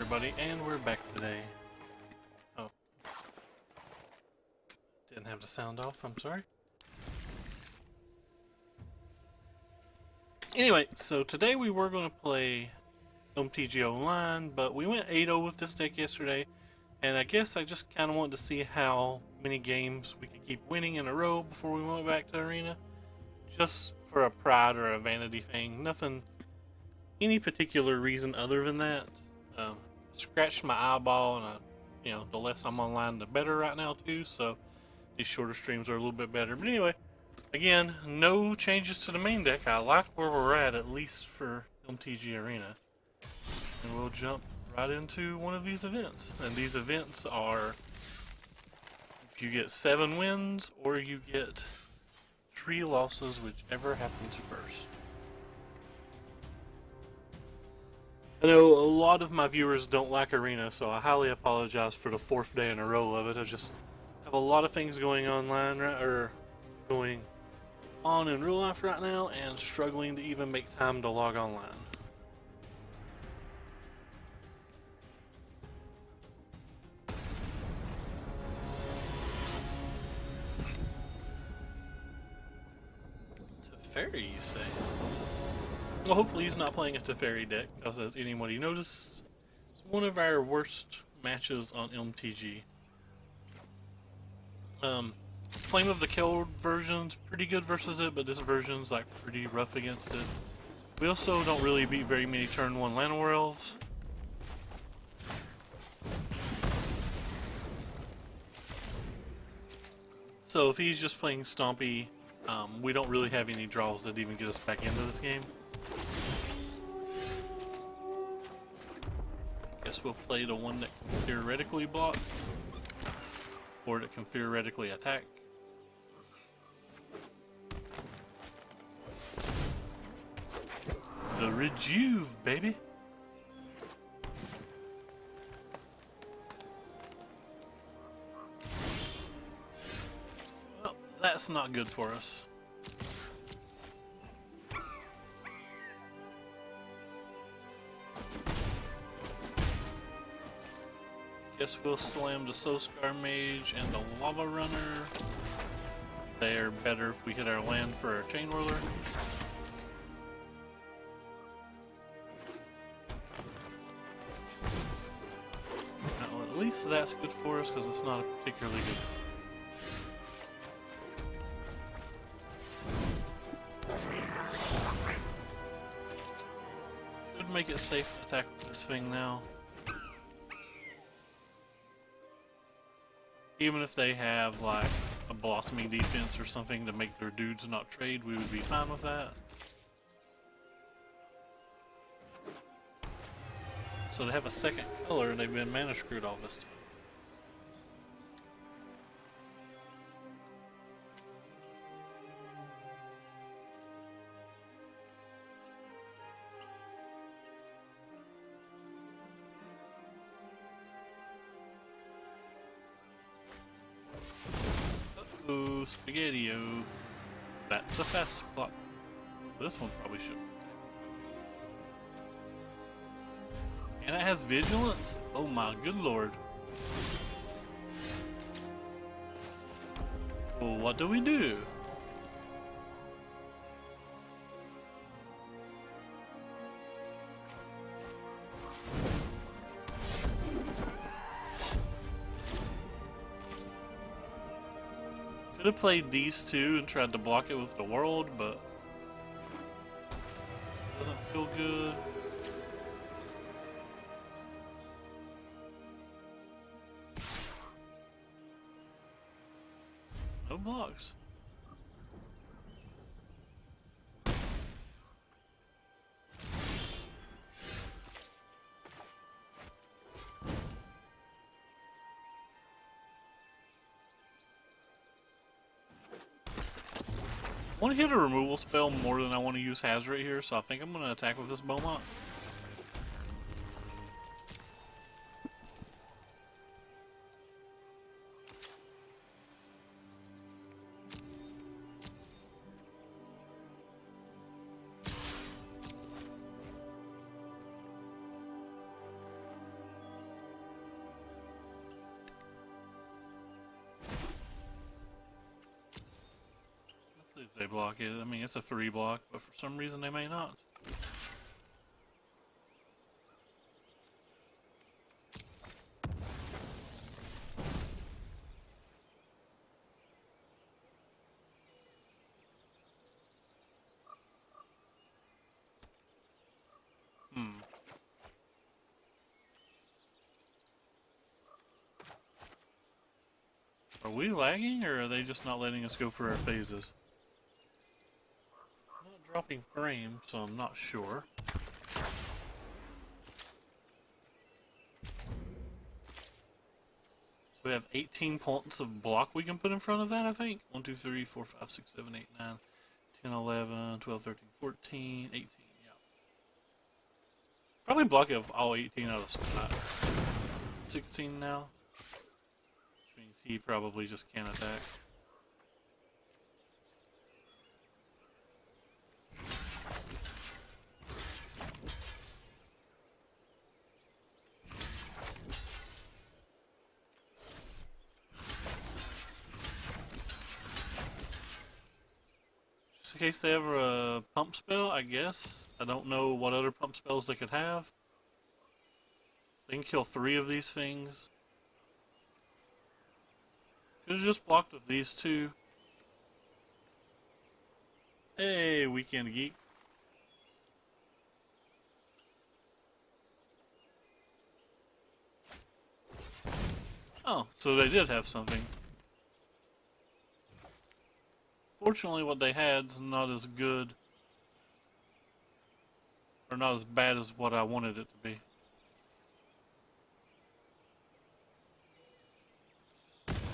everybody, and we're back today. Oh. Didn't have the sound off, I'm sorry. Anyway, so today we were going to play MTG Online, but we went 8-0 with this deck yesterday, and I guess I just kind of wanted to see how many games we could keep winning in a row before we went back to Arena. Just for a pride or a vanity thing, nothing, any particular reason other than that. Scratched my eyeball, and the less I'm online, the better right now too. So these shorter streams are a little bit better. But anyway, again, no changes to the main deck. I like where we're at least for MTG Arena, and we'll jump right into one of these events. And these events are, if you get 7 wins or you get 3 losses, whichever happens first. I know a lot of my viewers don't like Arena, so I highly apologize for the 4th day in a row of it. I just have a lot of things going online going on in real life right now, and struggling to even make time to log online. Teferi, you say? Well, hopefully he's not playing a Teferi deck, because as anybody noticed, it's one of our worst matches on MTG. Flame of the Killed version's pretty good versus it, but this version's like pretty rough against it. We also don't really beat very many turn 1 Llanowar Elves. So if he's just playing Stompy, we don't really have any draws that even get us back into this game. Guess we'll play the one that can theoretically block, or that can theoretically attack. The Rejuve, baby! Well, that's not good for us. Guess we'll slam the Soulscar Mage and the Lava Runner. They're better if we hit our land for our Chain Whirler. Now, at least that's good for us, because it's not a particularly good. Should make it safe to attack with this thing now. Even if they have like a blossoming defense or something to make their dudes not trade, we would be fine with that. So they have a second color and they've been mana screwed all this time. Uh-oh, Spaghetti-O. That's a fast clock. This one probably shouldn't. And it has vigilance? Oh my good lord. Well, what do we do? Could have played these two and tried to block it with the world, but doesn't feel good. No blocks. I want to hit a removal spell more than I want to use Hazard here, so I think I'm going to attack with this Beaumont. they block it. I mean, it's a 3 block, but for some reason they may not. Are we lagging, or are they just not letting us go for our phases? I'm not dropping frames, so I'm not sure. So we have 18 points of block we can put in front of that, I think. 1, 2, 3, 4, 5, 6, 7, 8, 9, 10, 11, 12, 13, 14, 18, yeah. Probably block of all 18 out of 16 now. Which means he probably just can't attack. Just in case they have a pump spell, I guess. I don't know what other pump spells they could have. They can kill 3 of these things. Could have just blocked with these 2. Hey, Weekend Geek. Oh, so they did have something. Fortunately, what they had's not as good, or not as bad as what I wanted it to be.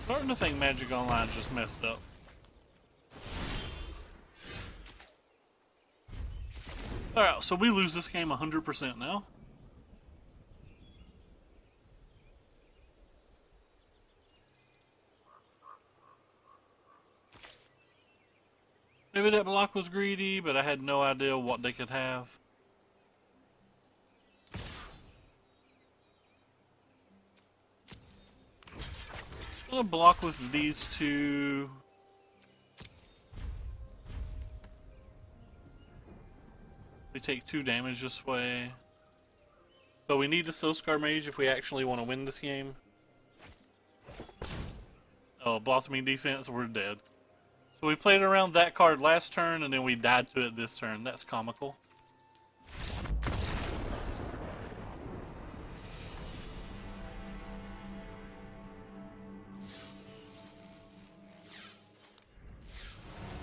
Starting to think Magic Online's just messed up. Alright, so we lose this game 100% now. Maybe that block was greedy, but I had no idea what they could have. I'm gonna block with these 2. We take 2 damage this way. But we need the Soulscar Mage if we actually want to win this game. Oh, Blossoming Defense, we're dead. So we played around that card last turn, and then we died to it this turn. That's comical.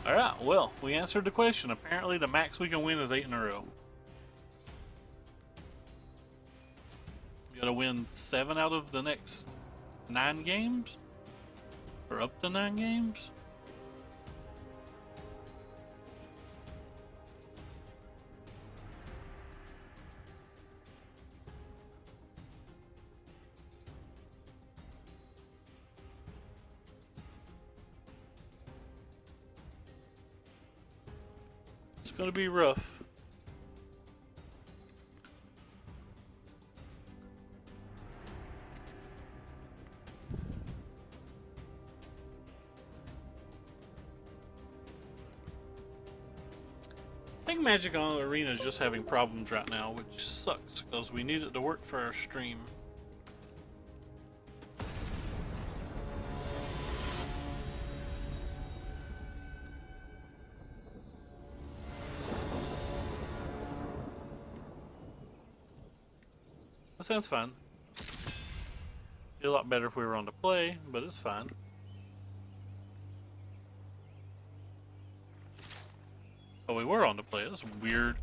Alright, well, we answered the question. Apparently the max we can win is 8 in a row. We gotta win 7 out of the next 9 games? Or up to 9 games? It's gonna be rough. I think Magic Arena is just having problems right now, which sucks because we need it to work for our stream. That sounds fun. Be a lot better if we were on to play, but it's fine. Oh, we were on to play. That's weird.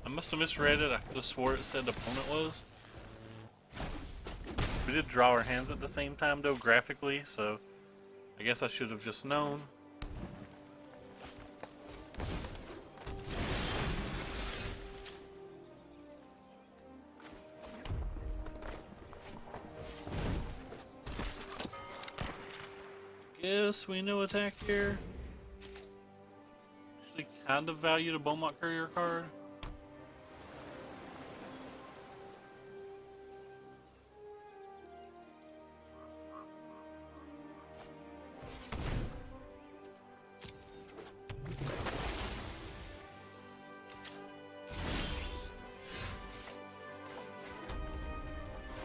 I must have misread it. I could have swore it said the opponent was. We did draw our hands at the same time, though, graphically, so I guess I should have just known. Guess we know attack here. Actually, kind of value the Beaumont Courier card.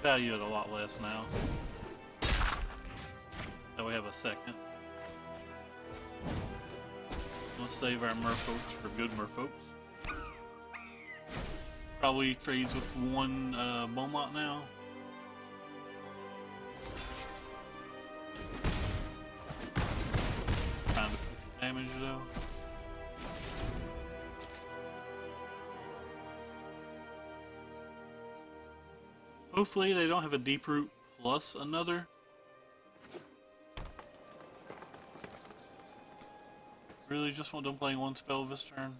value it a lot less now. So we have a second. We'll save our merfolks for good merfolks. Probably trades with one Beaumont now. Trying to push damage though. Hopefully they don't have a deep root plus another. Really just want them playing one spell this turn.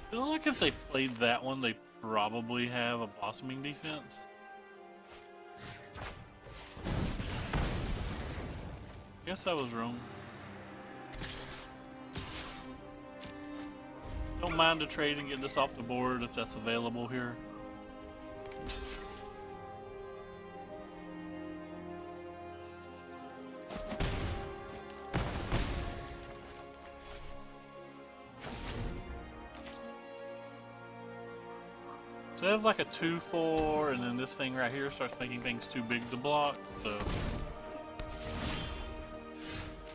I feel like if they played that one, they probably have a blossoming defense. Guess I was wrong. Don't mind a trade and get this off the board if that's available here. So I have like a 2/4, and then this thing right here starts making things too big to block, so...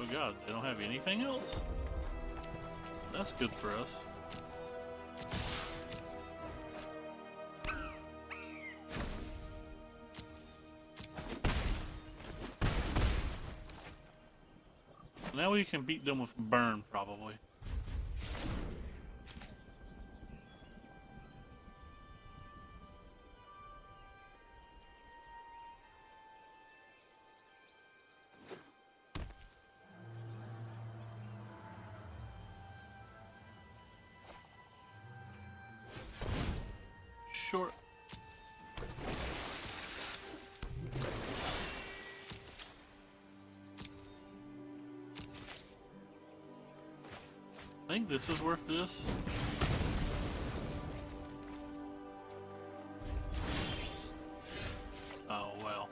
Oh god, they don't have anything else? That's good for us. Now we can beat them with burn, probably. Short. I think this is worth this. Oh well.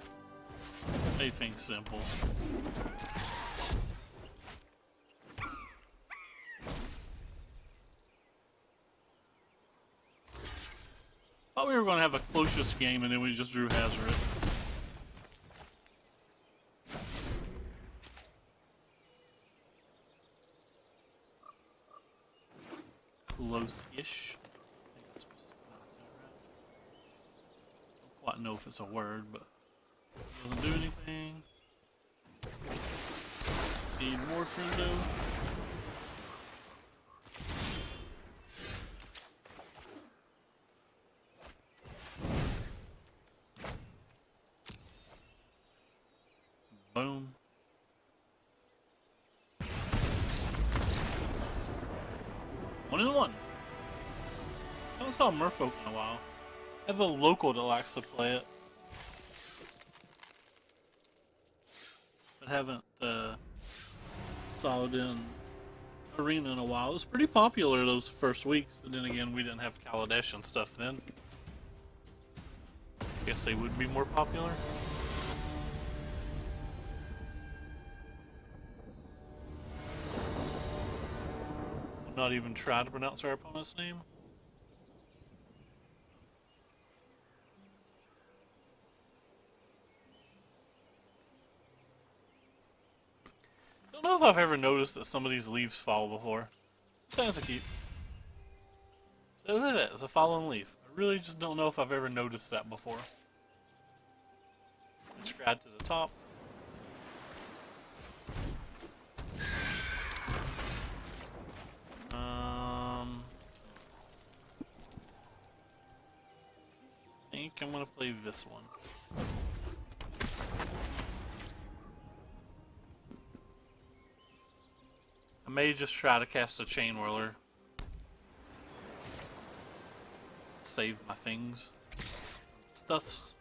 Anything simple. Thought we were going to have a closest game and then we just drew Hazoret. Close-ish. I think that's supposed to pronounce that right. Don't quite know if it's a word, but it doesn't do anything. Need more Frundo. Boom. One and one. I haven't saw Merfolk in a while. I have a local that likes to play it. But haven't saw it in Arena in a while. It was pretty popular those first weeks, but then again we didn't have Kaladesh and stuff then. Guess they would be more popular. Not even try to pronounce our opponent's name. Don't know if I've ever noticed that some of these leaves fall before. Sounds a keep. So look at that, it's a fallen leaf. I really just don't know if I've ever noticed that before. Let's grab to the top. I think I'm gonna play this one. I may just try to cast a Chain Whirler. Save my things. Stuffs.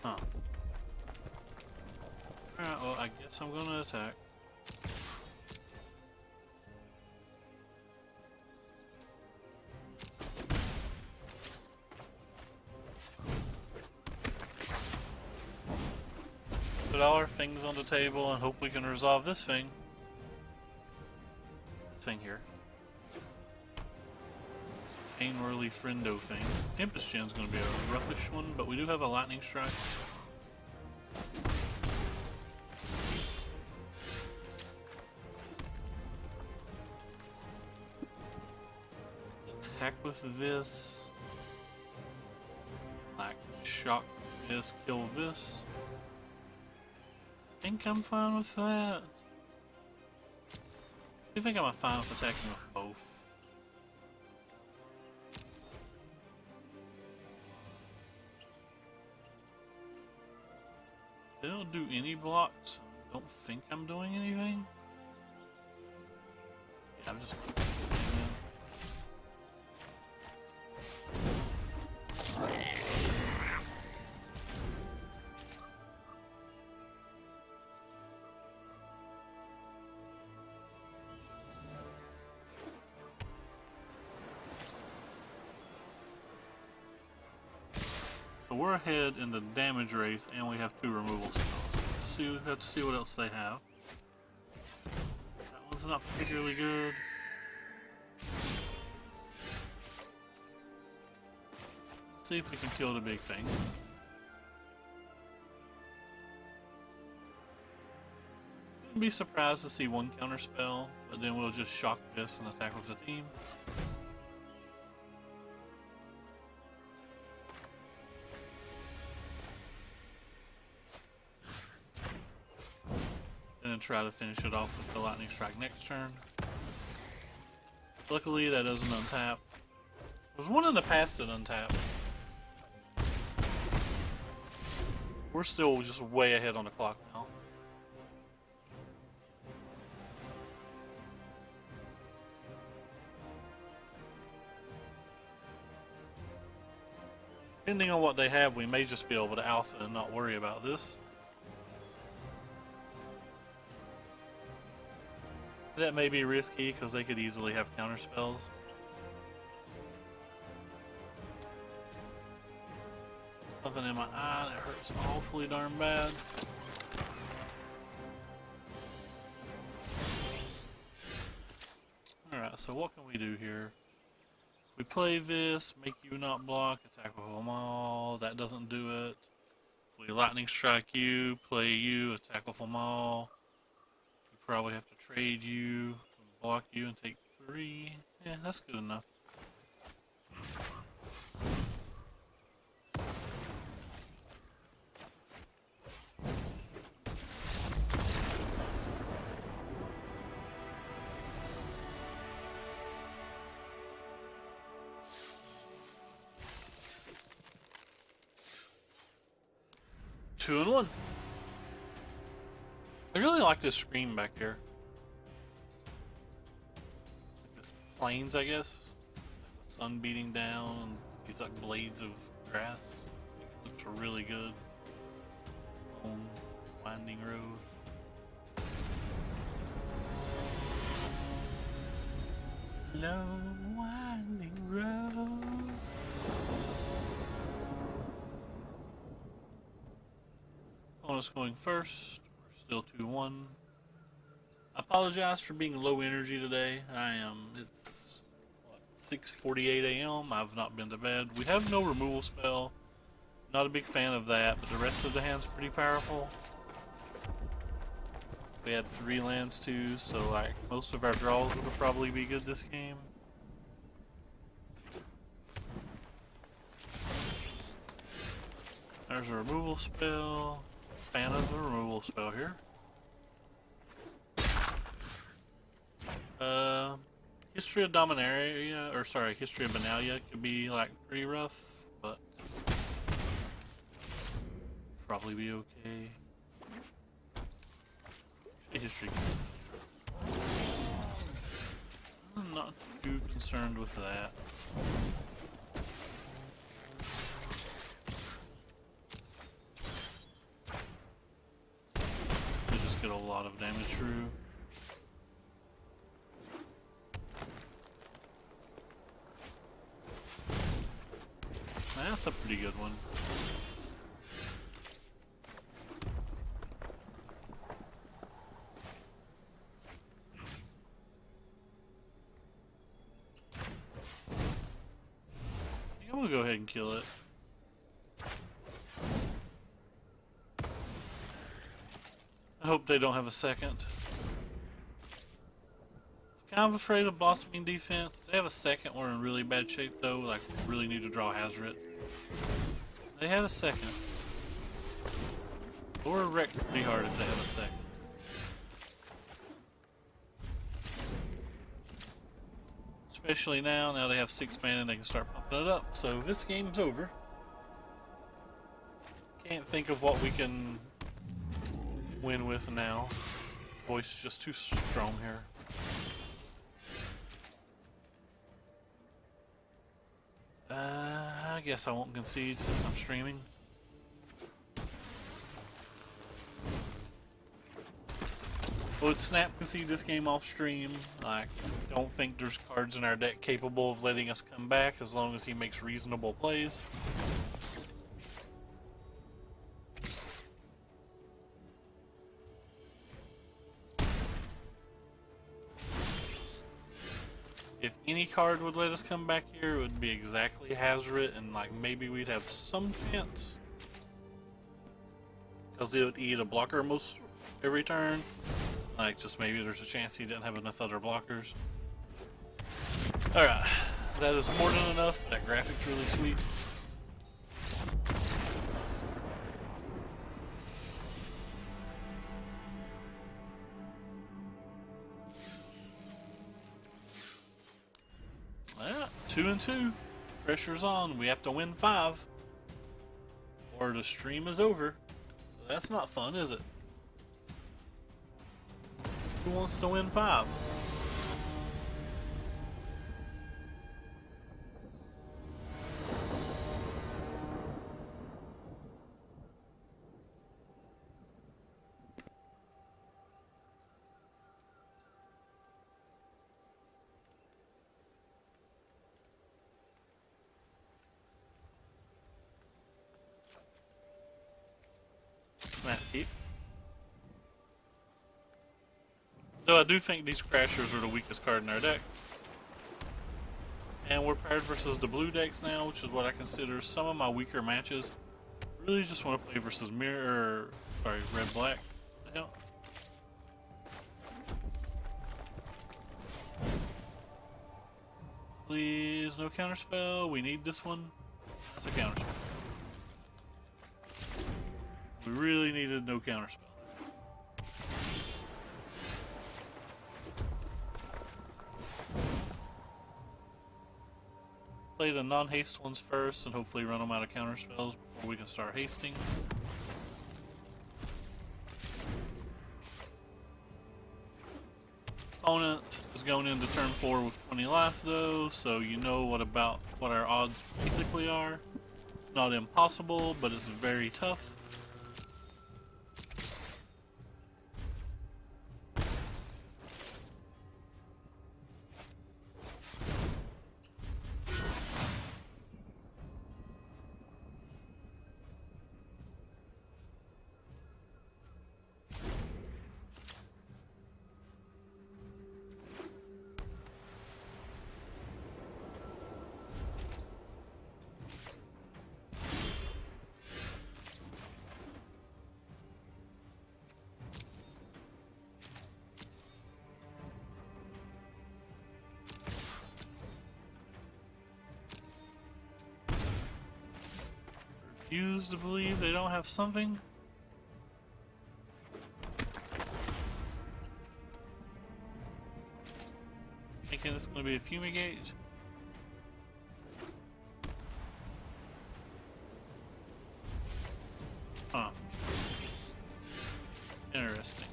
Huh. Alright, well, I guess I'm gonna attack. Put all our things on the table and hope we can resolve this thing. This thing here. Chain Whirly Friendo thing. Tempest Gen's gonna be a roughish one, but we do have a Lightning Strike. Attack with this. Like, shock this, kill this. I think I'm fine with that. I think I'm fine with attacking with both. They don't do any blocks. I don't think I'm doing anything. Yeah, I'm just gonna So we're ahead in the damage race, and we have 2 removal spells. We have to see what else they have. That one's not particularly good. Let's see if we can kill the big thing. Wouldn't be surprised to see 1 counter spell, but then we'll just shock this and attack with the team. And try to finish it off with the Lightning Strike next turn. Luckily that doesn't untap. There was one in the past that untapped. We're still just way ahead on the clock now. Depending on what they have, we may just be able to alpha and not worry about this. That may be risky because they could easily have counter spells. Something in my eye that hurts awfully darn bad. Alright, so what can we do here? We play this, make you not block, attack with them all. That doesn't do it. We Lightning Strike you, play you, attack with them all. Probably have to trade you, block you, and take 3. Yeah, that's good enough. Two and 1. I really like this screen back here. Like this plains, I guess. Like the sun beating down and these like blades of grass. It looks really good. Long, winding road. Long, winding road. Opponent's going first. Still 2-1. I apologize for being low energy today. It's what, 6:48 a.m. I've not been to bed. We have no removal spell. Not a big fan of that, but the rest of the hand's pretty powerful. We had 3 lands too, so like most of our draws would probably be good this game. There's a removal spell. Fan of the removal spell here. History of Dominaria, or sorry, History of Benalia could be like pretty rough, but probably be okay. History. I'm not too concerned with that. They just get a lot of damage through. That's a pretty good one. I'm gonna go ahead and kill it. I hope they don't have a second. Kind of afraid of blossoming defense. If they have a second, we're in really bad shape though. Like, we really need to draw Hazret. They had a second. But we're wrecked pretty hard if they have a second. Especially now they have 6 mana and they can start pumping it up. So this game's over. Can't think of what we can win with now. Voice is just too strong here. I guess I won't concede since I'm streaming. Would Snap concede this game off stream? I don't think there's cards in our deck capable of letting us come back as long as he makes reasonable plays. If any card would let us come back here, it would be exactly Hazret, and like maybe we'd have some chance. Because it would eat a blocker most every turn. Like, just maybe there's a chance he didn't have enough other blockers. Alright, that is more than enough. That graphic's really sweet. Yeah, 2-2. Pressure's on. We have to win 5. Or the stream is over. That's not fun, is it? Who wants to win 5? Snap keep. Though I do think these Crashers are the weakest card in our deck. And we're paired versus the blue decks now, which is what I consider some of my weaker matches. Really just want to play versus red-black. What the hell? Please, no counterspell. We need this one. That's a counterspell. We really needed no counterspell. Play the non-haste ones first and hopefully run them out of counterspells before we can start hasting. Opponent is going into turn 4 with 20 life though, so you know what our odds basically are. It's not impossible, but it's very tough. Refuse to believe they don't have something. Thinking it's going to be a fumigate. Huh. Interesting.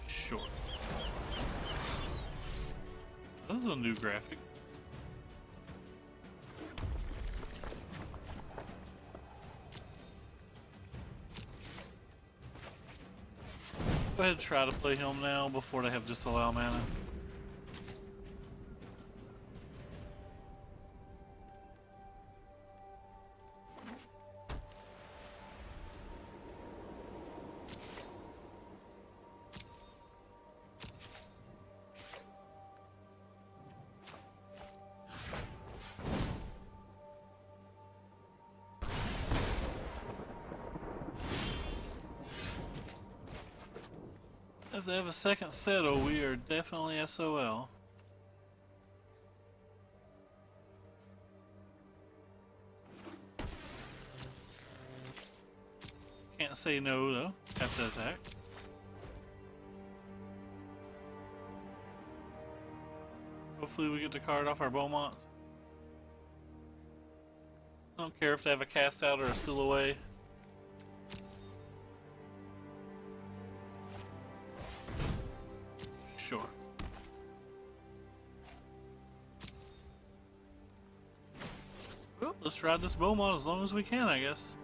Sure. This is a new graphic. Go ahead and try to play him now before they have disallow mana. If they have a second settle, we are definitely SOL. Can't say no though. Have to attack. Hopefully we get the card off our Beaumont. Don't care if they have a cast out or a steal away. Sure. Well, let's ride this Beaumont as long as we can, I guess.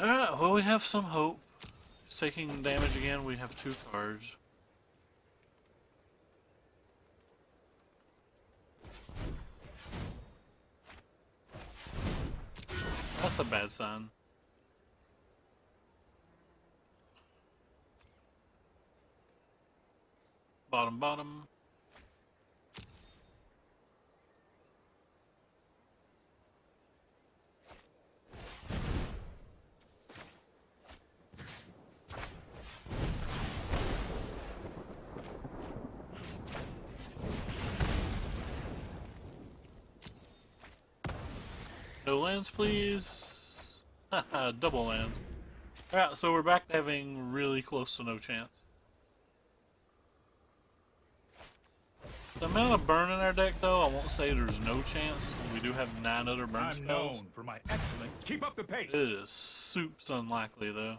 Alright, well we have some hope. He's taking damage again, we have 2 cards. That's a bad sign. Bottom, bottom. No lands, please. Haha, double land. Alright, so we're back to having really close to no chance. The amount of burn in our deck, though, I won't say there's no chance. We do have 9 other burn spells. I'm known for my excellent. Keep up the pace. It is soups unlikely, though.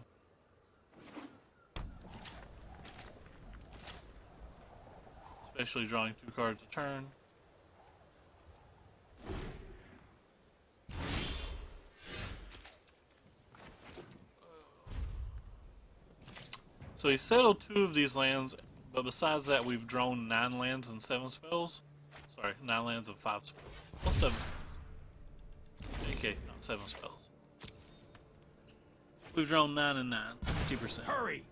Especially drawing 2 cards a turn. So he settled 2 of these lands, but besides that, we've drawn 9 lands and 7 spells. Sorry, 9 lands and 5 spells. Well, 7 spells. Okay, not 7 spells. We've drawn 9 and 9, 50%. Hurry!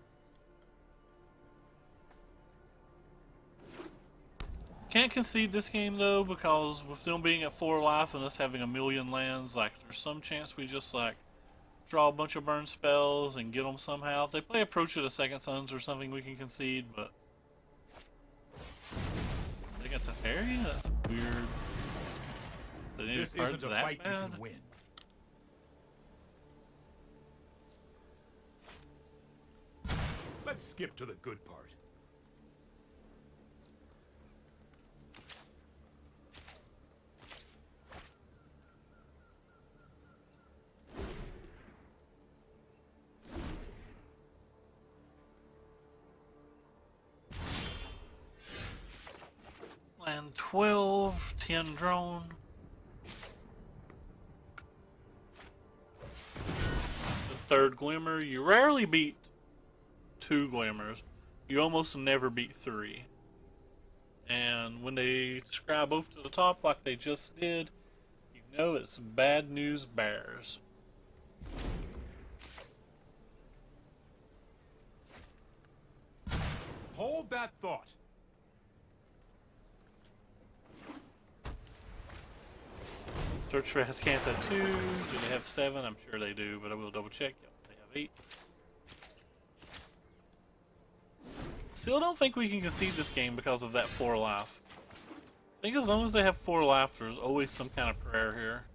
Can't concede this game though, because with them being at 4 life and us having a million lands, like there's some chance we just like draw a bunch of burn spells and get them somehow. If they play Approach of the Second Sons or something, we can concede, but they got the fairy? That's weird. They need This a card isn't a that fight bad? you can win. Let's skip to the good part. Land 12, 10 drone. The third Glimmer. You rarely beat 2 Glimmers. You almost never beat 3. And when they describe both to the top like they just did, you know it's bad news bears. Hold that thought. Search for Hescanta 2. Do they have 7? I'm sure they do, but I will double check. Yep, they have 8. Still don't think we can concede this game because of that 4 life. I think as long as they have 4 life, there's always some kind of prayer here.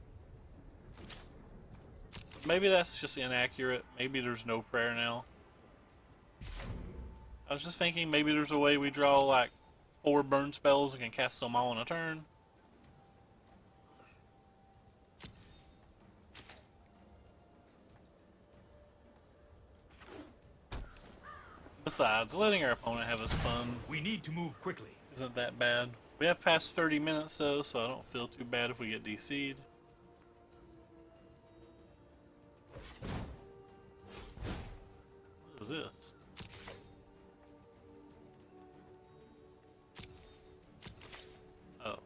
Maybe that's just inaccurate. Maybe there's no prayer now. I was just thinking maybe there's a way we draw like 4 burn spells and can cast them all in a turn. Besides, letting our opponent have his fun We need to move quickly. isn't that bad. We have passed 30 minutes though, so I don't feel too bad if we get DC'd. What is this? Oh.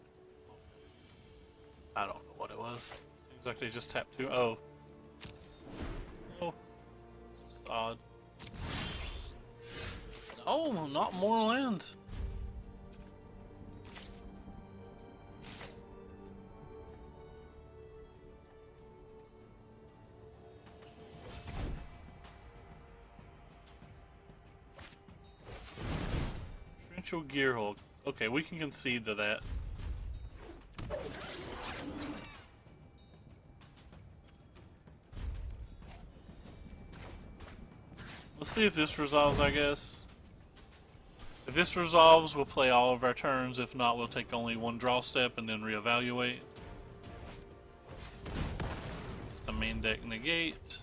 I don't know what it was. Seems like they just tapped 2. Oh. Oh. It's just odd. Oh, not more lands. Torrential Gearhulk. Okay, we can concede to that. Let's see if this resolves, I guess. If this resolves, we'll play all of our turns. If not, we'll take only 1 draw step and then reevaluate. It's the main deck negate.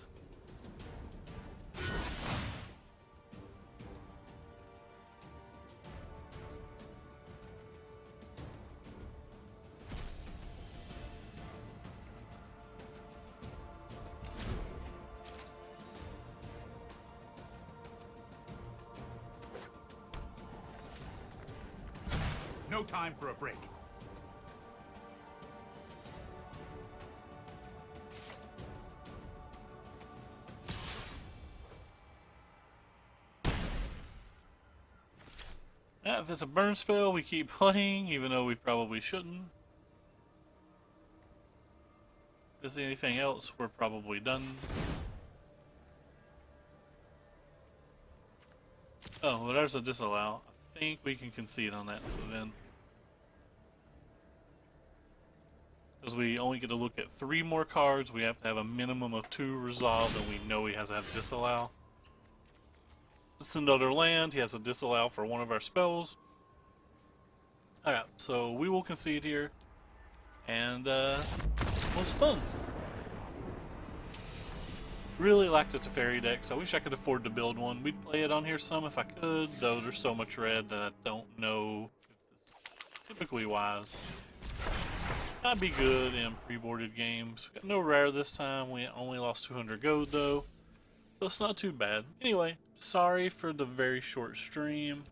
No time for a break. Yeah, if it's a burn spell, we keep playing, even though we probably shouldn't. If there's anything else, we're probably done. Oh, well, there's a disallow. I think we can concede on that then. Because we only get to look at 3 more cards, we have to have a minimum of 2 resolved, and we know he has to have a disallow. It's another land, he has a disallow for one of our spells. Alright, so we will concede here. And, it was fun. Really liked the Teferi decks. I wish I could afford to build one. We'd play it on here some if I could, though there's so much red that I don't know if it's typically wise. Might be good in pre-boarded games. Got no rare this time. We only lost 200 gold though, so it's not too bad. Anyway, sorry for the very short stream.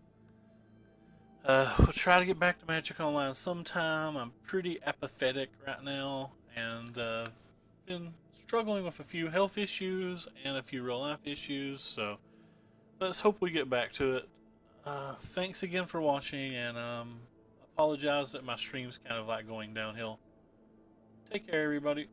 We'll try to get back to Magic Online sometime. I'm pretty apathetic right now, and I've been struggling with a few health issues and a few real life issues, so let's hope we get back to it. Thanks again for watching, and apologize that my stream's kind of like going downhill. Take care, everybody.